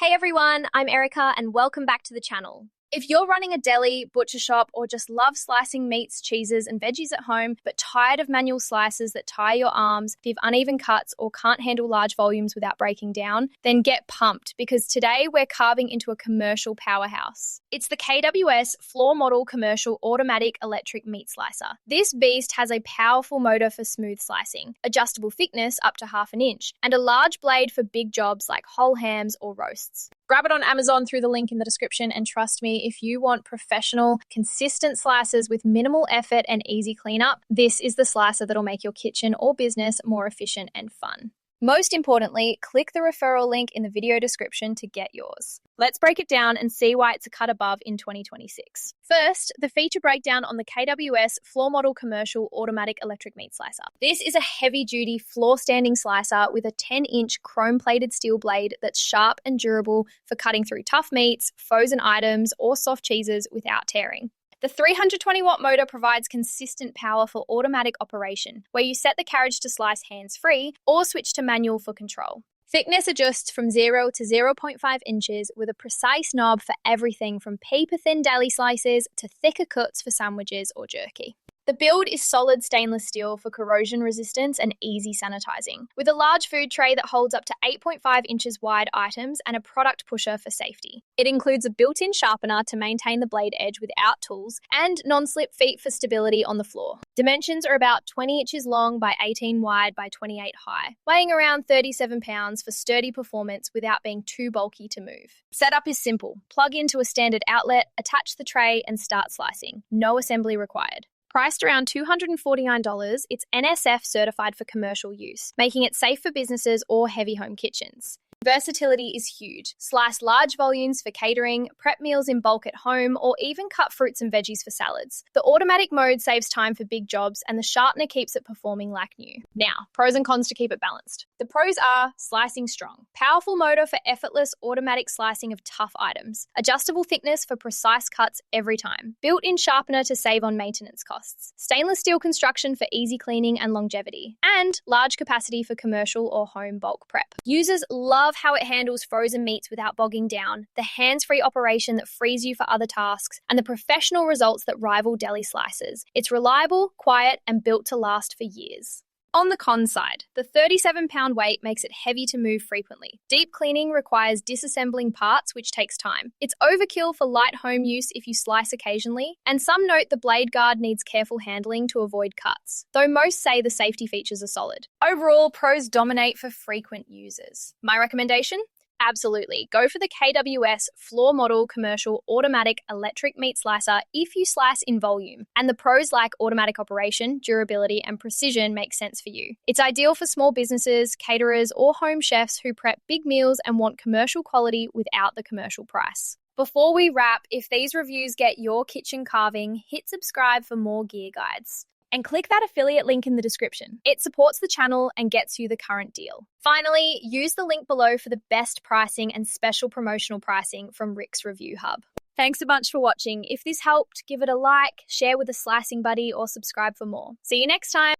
Hey everyone, I'm Erica and welcome back to the channel. If you're running a deli, butcher shop, or just love slicing meats, cheeses, and veggies at home, but tired of manual slicers that tire your arms, give uneven cuts, or can't handle large volumes without breaking down, then get pumped because today we're carving into a commercial powerhouse. It's the KWS floor model commercial automatic electric meat slicer. This beast has a powerful motor for smooth slicing, adjustable thickness up to 1/2 inch, and a large blade for big jobs like whole hams or roasts. Grab it on Amazon through the link in the description, and trust me, if you want professional, consistent slicers with minimal effort and easy cleanup, this is the slicer that'll make your kitchen or business more efficient and fun. Most importantly, click the referral link in the video description to get yours. Let's break it down and see why it's a cut above in 2026. First, the feature breakdown on the KWS floor model commercial automatic electric meat slicer. This is a heavy-duty floor-standing slicer with a 10-inch chrome-plated steel blade that's sharp and durable for cutting through tough meats, frozen items, or soft cheeses without tearing. The 320-watt motor provides consistent power for automatic operation, where you set the carriage to slice hands-free or switch to manual for control. Thickness adjusts from 0 to 0.5 inches with a precise knob for everything from paper-thin deli slices to thicker cuts for sandwiches or jerky. The build is solid stainless steel for corrosion resistance and easy sanitizing, with a large food tray that holds up to 8.5 inches wide items and a product pusher for safety. It includes a built-in sharpener to maintain the blade edge without tools and non-slip feet for stability on the floor. Dimensions are about 20 inches long by 18 wide by 28 high, weighing around 37 pounds for sturdy performance without being too bulky to move. Setup is simple. Plug into a standard outlet, attach the tray, and start slicing. No assembly required. Priced around $249, it's NSF certified for commercial use, making it safe for businesses or heavy home kitchens. Versatility is huge. Slice large volumes for catering, prep meals in bulk at home, or even cut fruits and veggies for salads. The automatic mode saves time for big jobs, and the sharpener keeps it performing like new. Now, pros and cons to keep it balanced. The pros are slicing strong, powerful motor for effortless automatic slicing of tough items, adjustable thickness for precise cuts every time, built-in sharpener to save on maintenance costs, stainless steel construction for easy cleaning and longevity, and large capacity for commercial or home bulk prep. Users love how it handles frozen meats without bogging down, the hands-free operation that frees you for other tasks, and the professional results that rival deli slicers. It's reliable, quiet, and built to last for years. On the con side, the 37-pound weight makes it heavy to move frequently. Deep cleaning requires disassembling parts, which takes time. It's overkill for light home use if you slice occasionally, and some note the blade guard needs careful handling to avoid cuts, though most say the safety features are solid. Overall, pros dominate for frequent users. My recommendation? Absolutely. Go for the KWS floor model commercial automatic electric meat slicer if you slice in volume, and the pros like automatic operation, durability, and precision make sense for you. It's ideal for small businesses, caterers, or home chefs who prep big meals and want commercial quality without the commercial price. Before we wrap, if these reviews get your kitchen carving, hit subscribe for more gear guides. And click that affiliate link in the description. It supports the channel and gets you the current deal. Finally, use the link below for the best pricing and special promotional pricing from Rick's Review Hub. Thanks a bunch for watching. If this helped, give it a like, share with a slicing buddy, or subscribe for more. See you next time.